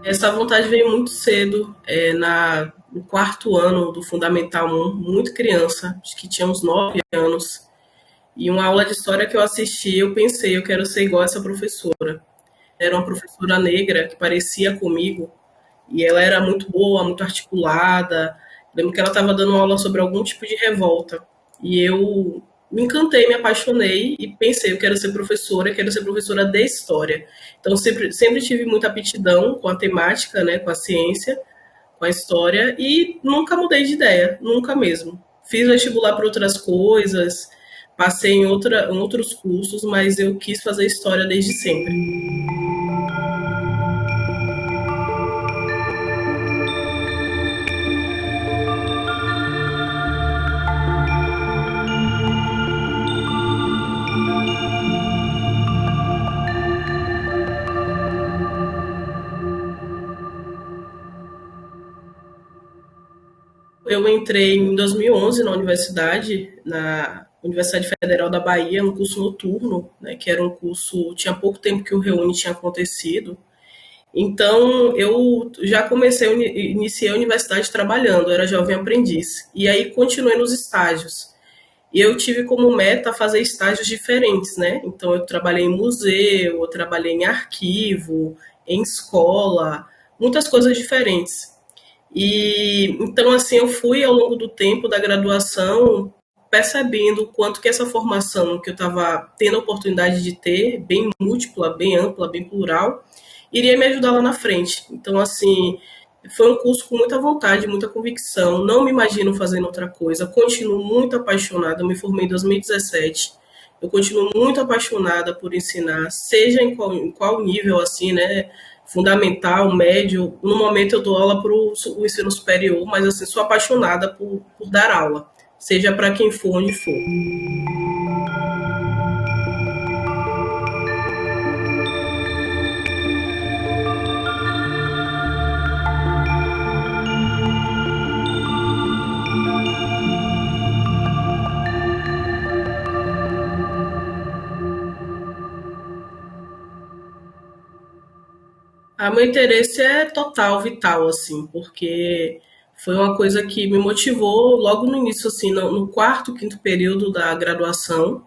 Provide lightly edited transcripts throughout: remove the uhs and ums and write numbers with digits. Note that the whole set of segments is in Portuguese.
Essa vontade veio muito cedo, no quarto ano do Fundamental 1, muito criança, acho que tinha uns 9 anos. E uma aula de história que eu assisti, eu pensei, eu quero ser igual essa professora. Era uma professora negra que parecia comigo, e ela era muito boa, muito articulada. Lembro que ela estava dando aula sobre algum tipo de revolta. E eu me encantei, me apaixonei e pensei, eu quero ser professora de história. Então sempre tive muita aptidão com a temática, né, com a ciência, com a história e nunca mudei de ideia, nunca mesmo. Fiz vestibular para outras coisas, passei em outros cursos, mas eu quis fazer história desde sempre. Eu entrei em 2011 na Universidade Federal da Bahia, no curso noturno, né, que era um curso, tinha pouco tempo que o Reúne tinha acontecido. Então, eu já iniciei a universidade trabalhando, eu era jovem aprendiz. E aí continuei nos estágios. E eu tive como meta fazer estágios diferentes, né? Então, eu trabalhei em museu, eu trabalhei em arquivo, em escola, muitas coisas diferentes. E então assim eu fui ao longo do tempo da graduação percebendo o quanto que essa formação que eu estava tendo a oportunidade de ter, bem múltipla, bem ampla, bem plural, iria me ajudar lá na frente. Então assim, foi um curso com muita vontade, muita convicção, não me imagino fazendo outra coisa, continuo muito apaixonada, eu me formei em 2017. Eu continuo muito apaixonada por ensinar, seja em qual nível, assim, né? Fundamental, médio. No momento eu dou aula para o ensino superior, mas assim, sou apaixonada por dar aula, seja para quem for, onde for. Meu interesse é total, vital, assim, porque foi uma coisa que me motivou logo no início, assim, no quarto, quinto período da graduação.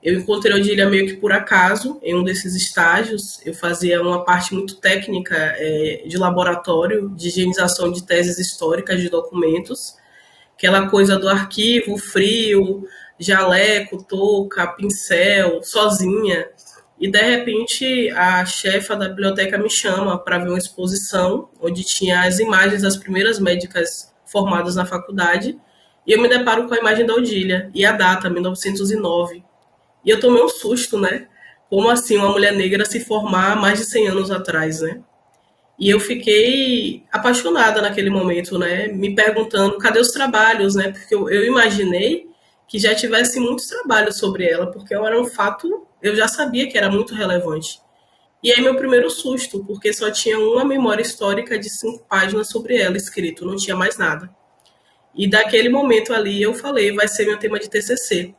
Eu encontrei o Odília meio que por acaso, em um desses estágios. Eu fazia uma parte muito técnica de laboratório, de higienização de teses históricas de documentos. Aquela coisa do arquivo, frio, jaleco, touca, pincel, sozinha. E de repente a chefa da biblioteca me chama para ver uma exposição onde tinha as imagens das primeiras médicas formadas na faculdade. E eu me deparo com a imagem da Odília e a data, 1909. E eu tomei um susto, né? Como assim uma mulher negra se formar há mais de 100 anos atrás, né? E eu fiquei apaixonada naquele momento, né? Me perguntando cadê os trabalhos, né? Porque eu imaginei que já tivesse muitos trabalhos sobre ela, porque era um fato, eu já sabia que era muito relevante. E aí meu primeiro susto, porque só tinha uma memória histórica de 5 páginas sobre ela escrito, não tinha mais nada. E daquele momento ali eu falei, vai ser meu tema de TCC.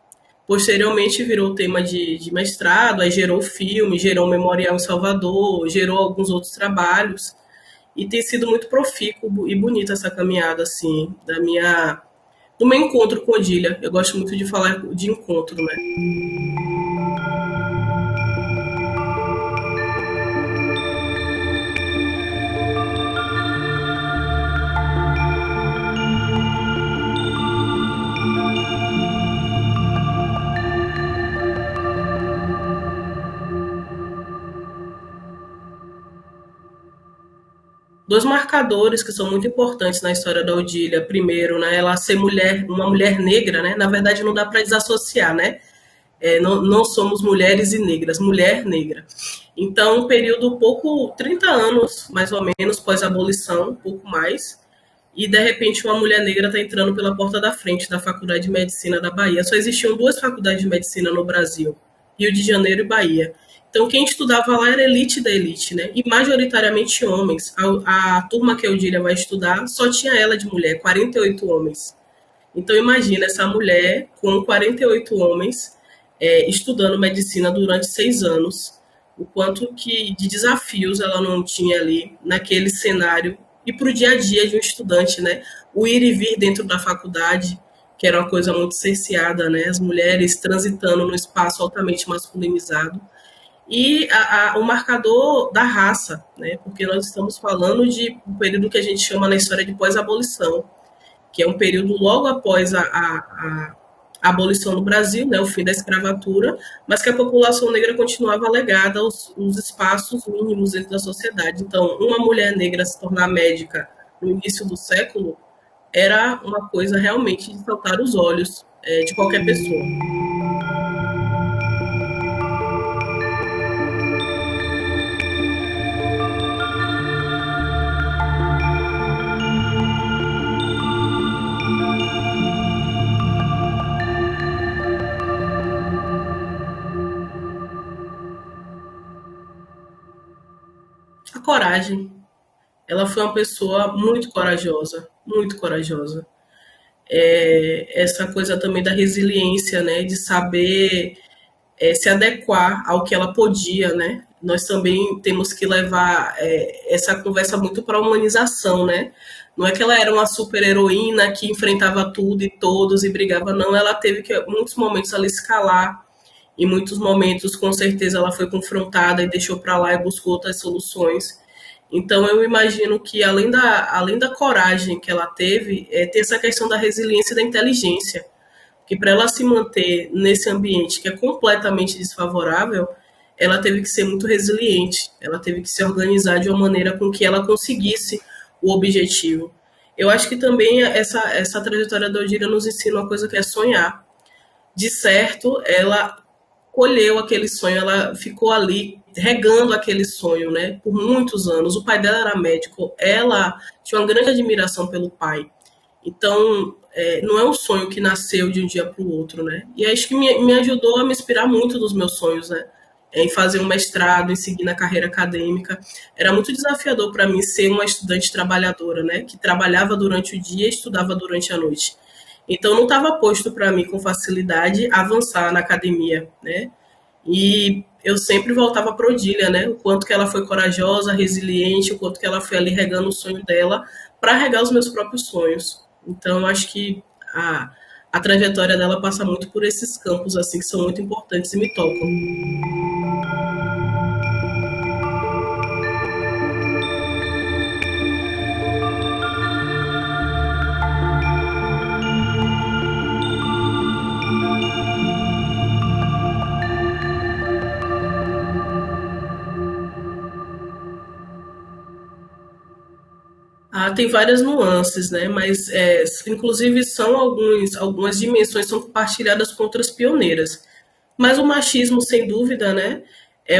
Posteriormente virou tema de mestrado, aí gerou filme, gerou um memorial em Salvador, gerou alguns outros trabalhos. E tem sido muito profícuo e bonita essa caminhada, assim, do meu encontro com Odília. Eu gosto muito de falar de encontro, né? Dois marcadores que são muito importantes na história da Odília. Primeiro, né, ela ser mulher, uma mulher negra, né? Na verdade, não dá para desassociar, né? Não somos mulheres e negras, mulher negra. Então, um período pouco, 30 anos, mais ou menos, pós a abolição, um pouco mais, e de repente uma mulher negra está entrando pela porta da frente da Faculdade de Medicina da Bahia. Só existiam duas faculdades de medicina no Brasil, Rio de Janeiro e Bahia. Então quem estudava lá era elite da elite, né? E majoritariamente homens. A turma que a Eudília vai estudar só tinha ela de mulher, 48 homens. Então imagina essa mulher com 48 homens estudando medicina durante 6 anos, o quanto que de desafios ela não tinha ali naquele cenário e para o dia a dia de um estudante, né? O ir e vir dentro da faculdade, que era uma coisa muito cerceada, né? As mulheres transitando no espaço altamente masculinizado e o marcador da raça, né? Porque nós estamos falando de um período que a gente chama na história de pós-abolição, que é um período logo após a abolição no Brasil, né, o fim da escravatura, mas que a população negra continuava legada aos espaços mínimos dentro da sociedade. Então, uma mulher negra se tornar médica no início do século era uma coisa realmente de saltar os olhos de qualquer pessoa. A coragem. Ela foi uma pessoa muito corajosa, muito corajosa. Essa coisa também da resiliência, né, de saber se adequar ao que ela podia, né? Nós também temos que levar essa conversa muito para a humanização, né? Não é que ela era uma super heroína que enfrentava tudo e todos e brigava, não. Ela teve que, em muitos momentos, ela escalar, em muitos momentos, com certeza, ela foi confrontada e deixou para lá e buscou outras soluções. Então, eu imagino que, além da coragem que ela teve, tem essa questão da resiliência e da inteligência, que para ela se manter nesse ambiente que é completamente desfavorável, ela teve que ser muito resiliente, ela teve que se organizar de uma maneira com que ela conseguisse o objetivo. Eu acho que também essa trajetória da Odira nos ensina uma coisa que é sonhar. De certo, ela colheu aquele sonho, ela ficou ali regando aquele sonho, né, por muitos anos. O pai dela era médico, ela tinha uma grande admiração pelo pai. Então, não é um sonho que nasceu de um dia para o outro, né? E acho que me ajudou a me inspirar muito dos meus sonhos, né? Em fazer um mestrado, em seguir na carreira acadêmica. Era muito desafiador para mim ser uma estudante trabalhadora, né? Que trabalhava durante o dia e estudava durante a noite. Então, não estava posto para mim com facilidade avançar na academia, né? E eu sempre voltava para Odília, né? O quanto que ela foi corajosa, resiliente, o quanto que ela foi ali regando o sonho dela para regar os meus próprios sonhos. Então, eu acho que a trajetória dela passa muito por esses campos assim que são muito importantes e me tocam. Tem várias nuances, né? Mas, inclusive, algumas dimensões são compartilhadas com outras pioneiras. Mas o machismo, sem dúvida, né? É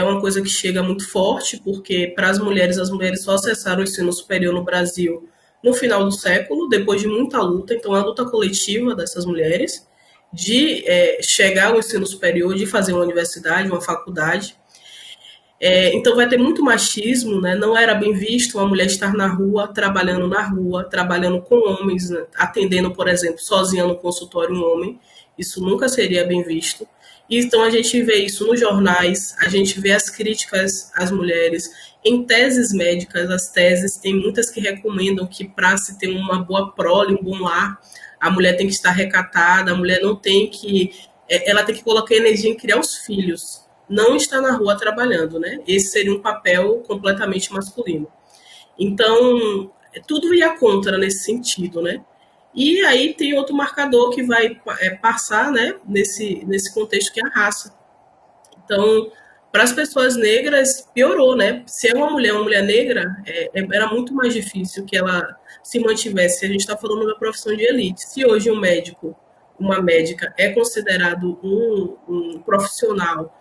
uma coisa que chega muito forte, porque para as mulheres só acessaram o ensino superior no Brasil no final do século, depois de muita luta. Então, a luta coletiva dessas mulheres de chegar ao ensino superior, de fazer uma universidade, uma faculdade. Então vai ter muito machismo, né? Não era bem visto uma mulher estar na rua, trabalhando com homens, né? Atendendo, por exemplo, sozinha no consultório um homem. Isso nunca seria bem visto. E então a gente vê isso nos jornais, a gente vê as críticas às mulheres. Em teses médicas, as teses tem muitas que recomendam que para se ter uma boa prole, um bom lar, a mulher tem que estar recatada, a mulher não tem que. Ela tem que colocar energia em criar os filhos, não está na rua trabalhando, né? Esse seria um papel completamente masculino. Então, tudo ia contra nesse sentido, né? E aí tem outro marcador que vai passar, né, nesse contexto que é a raça. Então, para as pessoas negras, piorou, né? Se é uma mulher negra, era muito mais difícil que ela se mantivesse. A gente está falando da profissão de elite. Se hoje um médico, uma médica, é considerado um profissional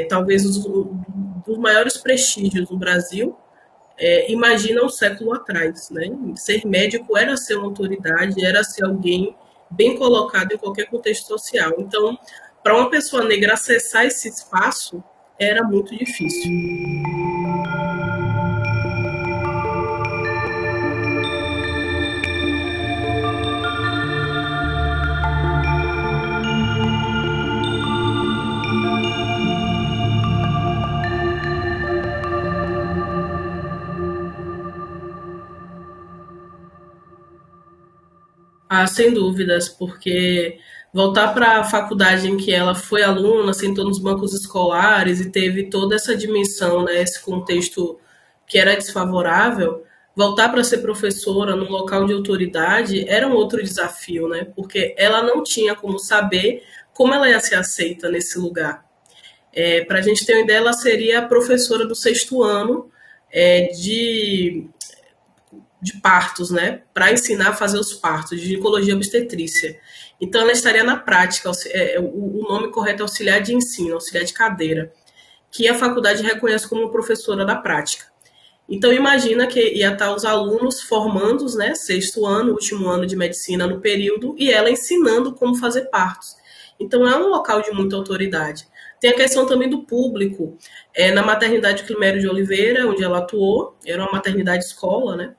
talvez dos maiores prestígios no Brasil, imagina um século atrás, né? Ser médico era ser uma autoridade, era ser alguém bem colocado em qualquer contexto social. Então, para uma pessoa negra acessar esse espaço, era muito difícil. Ah, sem dúvidas, porque voltar para a faculdade em que ela foi aluna, sentou nos bancos escolares e teve toda essa dimensão, né, esse contexto que era desfavorável, voltar para ser professora num local de autoridade era um outro desafio, né? Porque ela não tinha como saber como ela ia ser aceita nesse lugar. Para a gente ter uma ideia, ela seria a professora do sexto ano de partos, né? Para ensinar a fazer os partos, de ginecologia e obstetrícia. Então, ela estaria na prática, o nome correto é auxiliar de ensino, auxiliar de cadeira, que a faculdade reconhece como professora da prática. Então, imagina que ia estar os alunos formandos, né, sexto ano, último ano de medicina no período, e ela ensinando como fazer partos. Então, é um local de muita autoridade. Tem a questão também do público. Na maternidade Climério de Oliveira, onde ela atuou, era uma maternidade escola, né?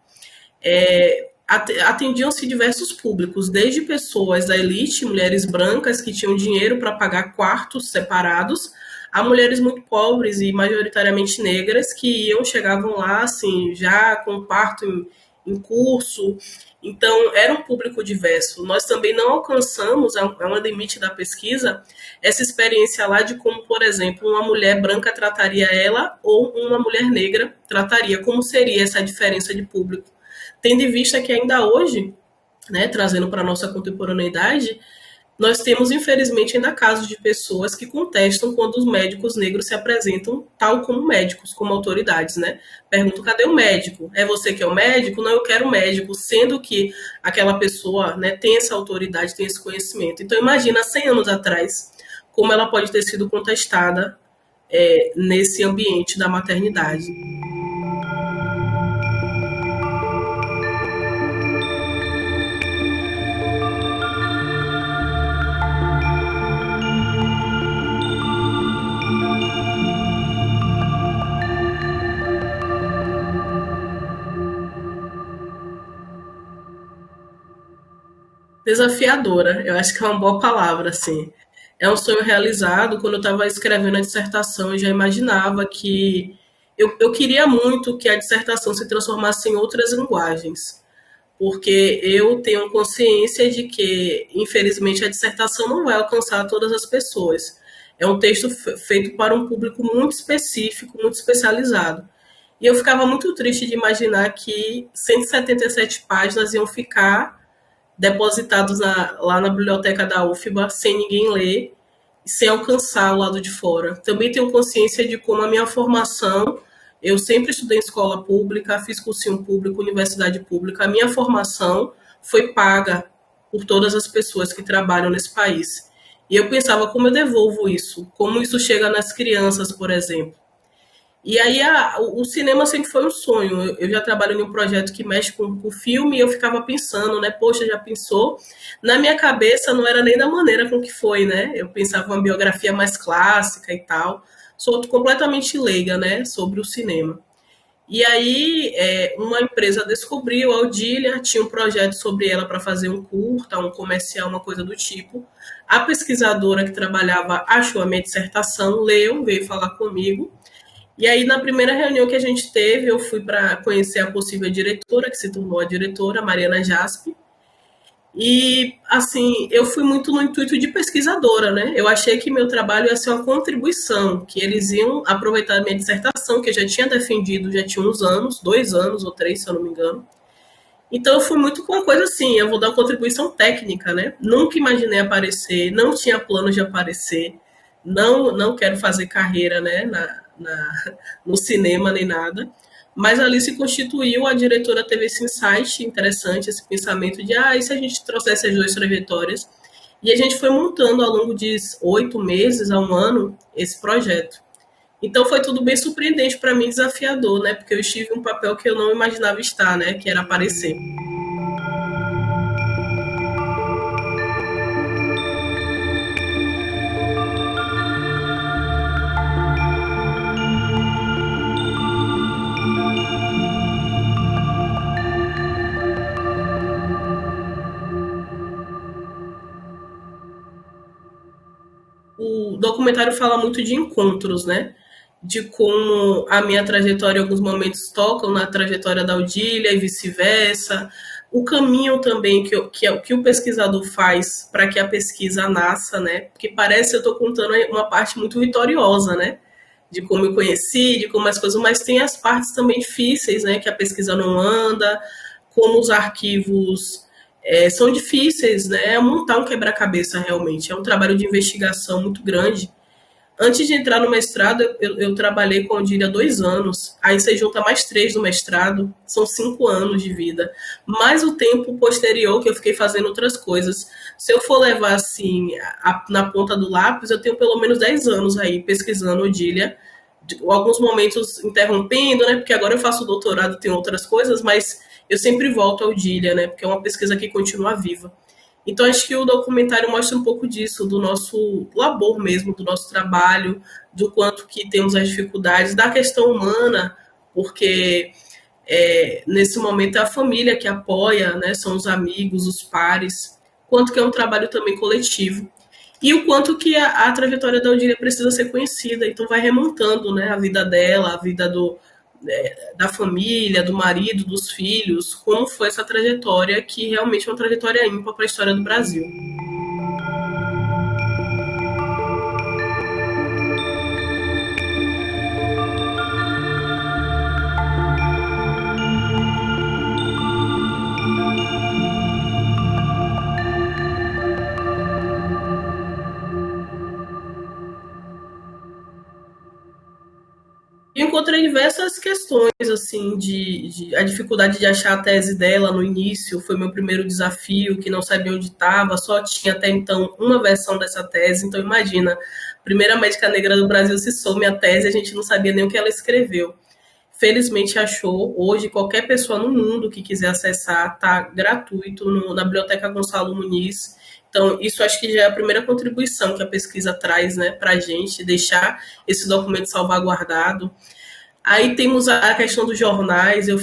Atendiam-se diversos públicos, desde pessoas da elite, mulheres brancas que tinham dinheiro para pagar quartos separados, a mulheres muito pobres e majoritariamente negras que chegavam lá assim, já com parto em curso. Então, era um público diverso. Nós também não alcançamos, é um limite da pesquisa, essa experiência lá de como, por exemplo, uma mulher branca trataria ela ou uma mulher negra trataria, como seria essa diferença de público. Tendo em vista que ainda hoje, né, trazendo para a nossa contemporaneidade, nós temos, infelizmente, ainda casos de pessoas que contestam quando os médicos negros se apresentam tal como médicos, como autoridades, né? Perguntam, cadê o médico? É você que é o médico? Não, eu quero o médico, sendo que aquela pessoa, né, tem essa autoridade, tem esse conhecimento. Então, imagina, 100 anos atrás, como ela pode ter sido contestada nesse ambiente da maternidade. Desafiadora, eu acho que é uma boa palavra, assim. É um sonho realizado. Quando eu estava escrevendo a dissertação, eu já imaginava que eu queria muito que a dissertação se transformasse em outras linguagens, porque eu tenho consciência de que, infelizmente, a dissertação não vai alcançar todas as pessoas. É um texto feito para um público muito específico, muito especializado. E eu ficava muito triste de imaginar que 177 páginas iam ficar depositados lá na biblioteca da UFBA sem ninguém ler e sem alcançar o lado de fora. Também tenho consciência de como a minha formação, eu sempre estudei em escola pública, fiz cursinho público, universidade pública, a minha formação foi paga por todas as pessoas que trabalham nesse país. E eu pensava como eu devolvo isso, como isso chega nas crianças, por exemplo. E aí o cinema sempre foi um sonho. Eu já trabalho em um projeto que mexe com filme e eu ficava pensando, né? Poxa, já pensou? Na minha cabeça não era nem da maneira com que foi, né? Eu pensava uma biografia mais clássica e tal. Sou completamente leiga, né? Sobre o cinema. E aí uma empresa descobriu, a Audília, tinha um projeto sobre ela para fazer um curta, um comercial, uma coisa do tipo. A pesquisadora que trabalhava achou a minha dissertação, leu, veio falar comigo e aí, na primeira reunião que a gente teve, eu fui para conhecer a possível diretora, que se tornou a diretora, Mariana Jaspe. E, assim, eu fui muito no intuito de pesquisadora, né? Eu achei que meu trabalho ia ser uma contribuição, que eles iam aproveitar a minha dissertação, que eu já tinha defendido, já tinha uns anos, 2 anos ou 3, se eu não me engano. Então, eu fui muito com uma coisa assim, eu vou dar uma contribuição técnica, né? Nunca imaginei aparecer, não tinha plano de aparecer, não quero fazer carreira, né, no cinema nem nada. Mas ali se constituiu, a diretora teve esse insight interessante, esse pensamento de, e se a gente trouxesse as duas trajetórias? E a gente foi montando ao longo de 8 meses a um ano esse projeto. Então foi tudo bem surpreendente para mim, desafiador, né? Porque eu estive em um papel que eu não imaginava estar, né? Que era aparecer. O documentário fala muito de encontros, né? De como a minha trajetória em alguns momentos tocam na trajetória da Odília e vice-versa. o caminho também que o pesquisador faz para que a pesquisa nasça, né? Porque parece que eu estou contando uma parte muito vitoriosa, né? De como eu conheci, de como as coisas, mas tem as partes também difíceis, né? Que a pesquisa não anda, como os arquivos são difíceis, né? É montar um quebra-cabeça realmente. É um trabalho de investigação muito grande. Antes de entrar no mestrado, eu trabalhei com a Odília 2 anos. Aí você junta mais 3 no mestrado, são 5 anos de vida. Mais o tempo posterior que eu fiquei fazendo outras coisas. Se eu for levar assim na ponta do lápis, eu tenho pelo menos 10 anos aí pesquisando Odília. Alguns momentos interrompendo, né? Porque agora eu faço doutorado, tem outras coisas, mas eu sempre volto ao Odília, né? Porque é uma pesquisa que continua viva. Então, acho que o documentário mostra um pouco disso, do nosso labor mesmo, do nosso trabalho, do quanto que temos as dificuldades, da questão humana, porque nesse momento é a família que apoia, né, são os amigos, os pares, quanto que é um trabalho também coletivo. E o quanto que a trajetória da Odília precisa ser conhecida, então vai remontando, né, a vida dela, a vida da família, do marido, dos filhos, como foi essa trajetória, que realmente é uma trajetória ímpar para a história do Brasil. E encontrei diversas questões, assim, a dificuldade de achar a tese dela no início, foi meu primeiro desafio, que não sabia onde estava, só tinha até então uma versão dessa tese, então imagina, primeira médica negra do Brasil se some a tese, a gente não sabia nem o que ela escreveu. Felizmente achou. Hoje, qualquer pessoa no mundo que quiser acessar, está gratuito na Biblioteca Gonçalo Muniz. Então, isso acho que já é a primeira contribuição que a pesquisa traz, né, para a gente, deixar esse documento salvaguardado. Aí temos a questão dos jornais. Eu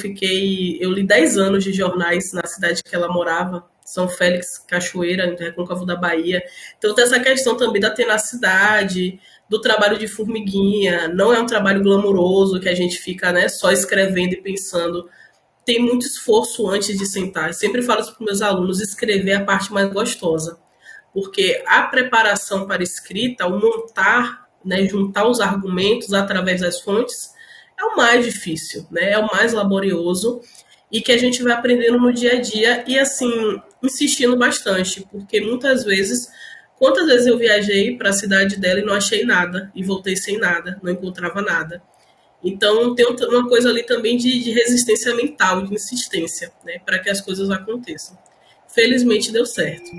li 10 anos de jornais na cidade que ela morava, São Félix, Cachoeira, em Recôncavo da Bahia. Então tem essa questão também da tenacidade, do trabalho de formiguinha. Não é um trabalho glamouroso que a gente fica, né, só escrevendo e pensando. Tem muito esforço antes de sentar. Eu sempre falo isso para os meus alunos: escrever é a parte mais gostosa, porque a preparação para a escrita, o montar, né, juntar os argumentos através das fontes, é o mais difícil, né? É o mais laborioso e que a gente vai aprendendo no dia a dia e, assim, insistindo bastante, porque muitas vezes, quantas vezes eu viajei para a cidade dela e não achei nada, e voltei sem nada, não encontrava nada. Então, tem uma coisa ali também de resistência mental, de insistência, né, para que as coisas aconteçam. Felizmente deu certo.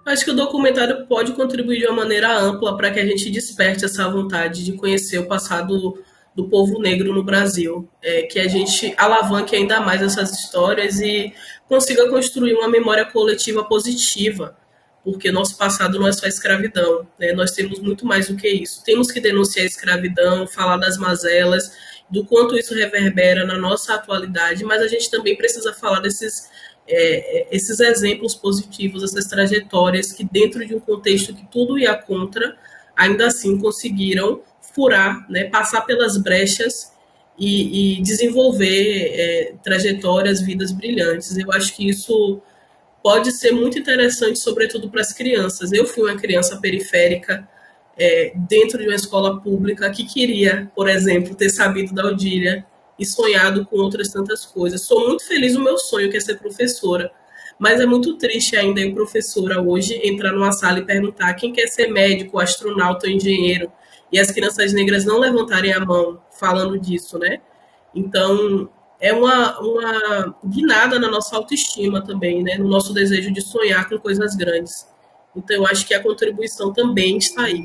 Acho que o documentário pode contribuir de uma maneira ampla para que a gente desperte essa vontade de conhecer o passado do povo negro no Brasil, que a gente alavanque ainda mais essas histórias e consiga construir uma memória coletiva positiva, porque nosso passado não é só escravidão, né? Nós temos muito mais do que isso. Temos que denunciar a escravidão, falar das mazelas, do quanto isso reverbera na nossa atualidade, mas a gente também precisa falar esses exemplos positivos, essas trajetórias que, dentro de um contexto que tudo ia contra, ainda assim conseguiram furar, né, passar pelas brechas e desenvolver trajetórias, vidas brilhantes. Eu acho que isso pode ser muito interessante, sobretudo para as crianças. Eu fui uma criança periférica dentro de uma escola pública que queria, por exemplo, ter sabido da Odília e sonhado com outras tantas coisas. Sou muito feliz no meu sonho, que é ser professora, mas é muito triste ainda eu, professora, hoje, entrar numa sala e perguntar quem quer ser médico, astronauta ou engenheiro, e as crianças negras não levantarem a mão falando disso, né? Então, é uma guinada na nossa autoestima também, né? No nosso desejo de sonhar com coisas grandes. Então, eu acho que a contribuição também está aí.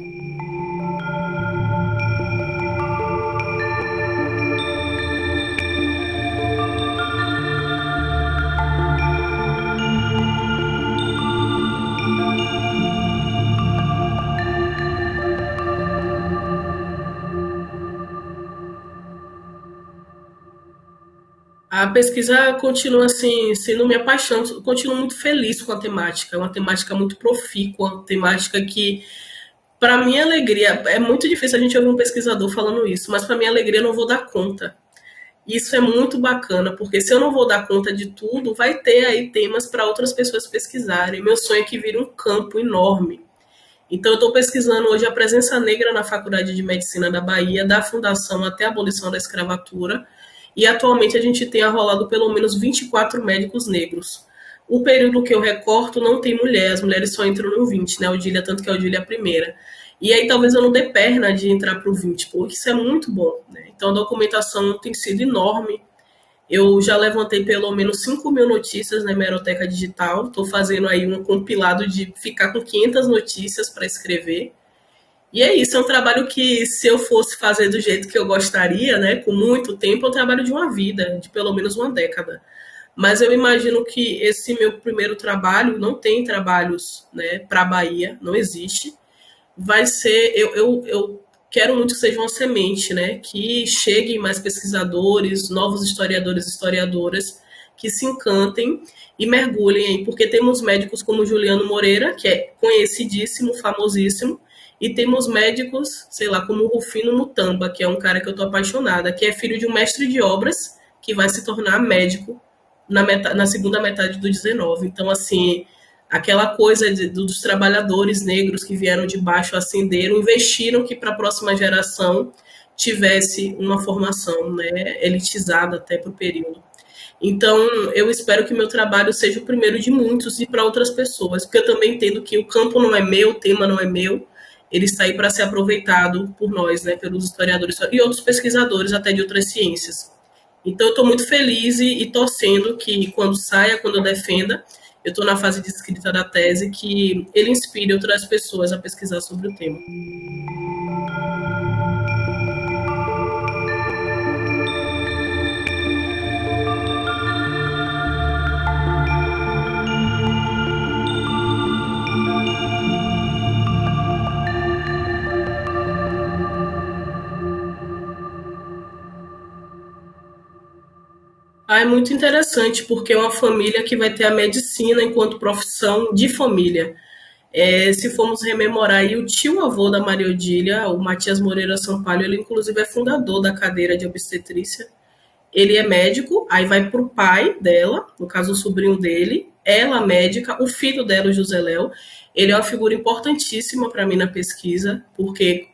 A pesquisa continua assim, sendo minha paixão, continuo muito feliz com a temática, é uma temática muito profícua, uma temática que, para minha alegria, é muito difícil a gente ouvir um pesquisador falando isso, mas para minha alegria eu não vou dar conta. Isso é muito bacana, porque se eu não vou dar conta de tudo, vai ter aí temas para outras pessoas pesquisarem. Meu sonho é que vire um campo enorme. Então, eu estou pesquisando hoje a presença negra na Faculdade de Medicina da Bahia, da fundação até a abolição da escravatura, e atualmente a gente tem arrolado pelo menos 24 médicos negros. O período que eu recorto não tem mulher, as mulheres só entram no 20, né? Odília, tanto que a Odília é a primeira. E aí talvez eu não dê perna de entrar para o 20, porque isso é muito bom, né? Então a documentação tem sido enorme. Eu já levantei pelo menos 5.000 notícias na Hemeroteca Digital. Estou fazendo aí um compilado de ficar com 500 notícias para escrever. E é isso, é um trabalho que, se eu fosse fazer do jeito que eu gostaria, né, com muito tempo, é um trabalho de uma vida, de pelo menos uma década. Mas eu imagino que esse meu primeiro trabalho, não tem trabalhos, né, para a Bahia, não existe. Vai ser, eu quero muito que seja uma semente, né, que cheguem mais pesquisadores, novos historiadores e historiadoras, que se encantem e mergulhem aí, porque temos médicos como Juliano Moreira, que é conhecidíssimo, famosíssimo, e temos médicos, sei lá, como o Rufino Mutamba, que é um cara que eu tô apaixonada, que é filho de um mestre de obras, que vai se tornar médico na segunda metade do 19. Então, assim, aquela coisa dos trabalhadores negros que vieram de baixo, ascenderam, investiram que para a próxima geração tivesse uma formação, né, elitizada até para o período. Então, eu espero que meu trabalho seja o primeiro de muitos e para outras pessoas, porque eu também entendo que o campo não é meu, o tema não é meu, ele está aí para ser aproveitado por nós, né, pelos historiadores e outros pesquisadores até de outras ciências. Então, eu estou muito feliz e torcendo que, quando saia, quando eu defenda, eu estou na fase de escrita da tese, que ele inspire outras pessoas a pesquisar sobre o tema. Ah, é muito interessante, porque é uma família que vai ter a medicina enquanto profissão de família. Se formos rememorar aí, o tio-avô da Maria Odília, o Matias Moreira Sampaio, ele inclusive é fundador da cadeira de obstetrícia. Ele é médico, aí vai para o pai dela, no caso o sobrinho dele, ela médica, o filho dela, o José Léo. Ele é uma figura importantíssima para mim na pesquisa, porque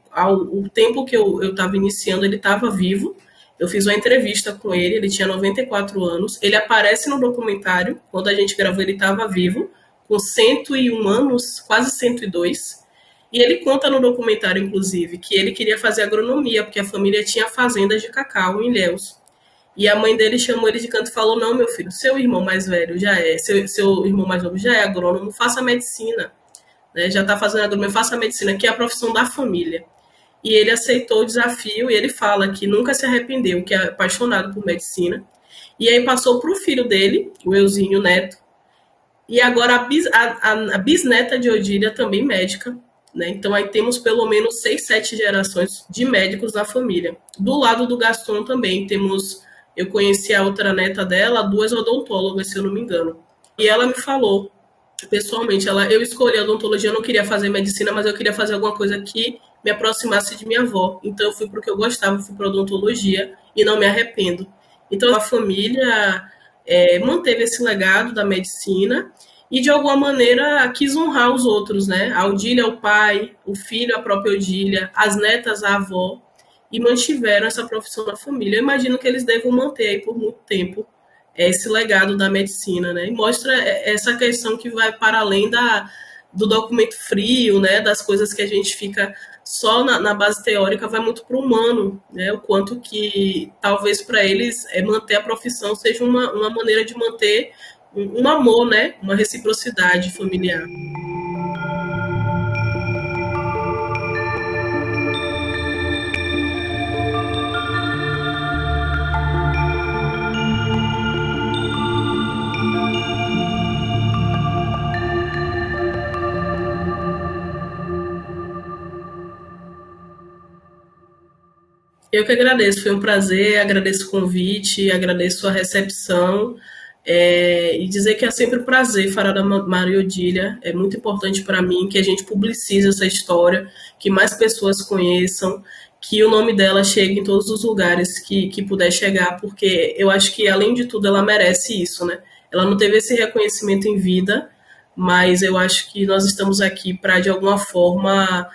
o tempo que eu estava iniciando, ele estava vivo. Eu fiz uma entrevista com ele, ele tinha 94 anos. Ele aparece no documentário, quando a gente gravou, ele estava vivo, com 101 anos, quase 102. E ele conta no documentário, inclusive, que ele queria fazer agronomia, porque a família tinha fazendas de cacau em Ilhéus. E a mãe dele chamou ele de canto e falou: Não, meu filho, seu irmão mais velho já é, seu irmão mais novo já é agrônomo, faça medicina, né? Já está fazendo agronomia, faça medicina, que é a profissão da família. E ele aceitou o desafio e ele fala que nunca se arrependeu, que é apaixonado por medicina. E aí passou para o filho dele, o Euzinho Neto, e agora a bisneta de Odília também médica, né? Então aí temos pelo menos 6, 7 gerações de médicos na família. Do lado do Gaston também temos, eu conheci a outra neta dela, 2 odontólogas, se eu não me engano. E ela me falou, pessoalmente, eu escolhi a odontologia, eu não queria fazer medicina, mas eu queria fazer alguma coisa que me aproximasse de minha avó. Então eu fui para o que eu gostava, fui para odontologia e não me arrependo. Então a família manteve esse legado da medicina e de alguma maneira quis honrar os outros, né? A Odília, o pai, o filho, a própria Odília, as netas, a avó, e mantiveram essa profissão na família. Eu imagino que eles devam manter aí por muito tempo esse legado da medicina, né? E mostra essa questão que vai para além do documento frio, né? Das coisas que a gente fica só na base teórica, vai muito para o humano, né? O quanto que talvez para eles manter a profissão seja uma maneira de manter um amor, né? Uma reciprocidade familiar. Eu que agradeço, foi um prazer, agradeço o convite, agradeço a recepção, e dizer que é sempre um prazer falar da Maria Odília, é muito importante para mim que a gente publicize essa história, que mais pessoas conheçam, que o nome dela chegue em todos os lugares que puder chegar, porque eu acho que, além de tudo, ela merece isso, né? Ela não teve esse reconhecimento em vida, mas eu acho que nós estamos aqui para, de alguma forma,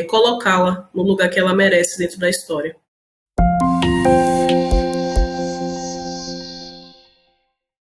colocá-la no lugar que ela merece dentro da história.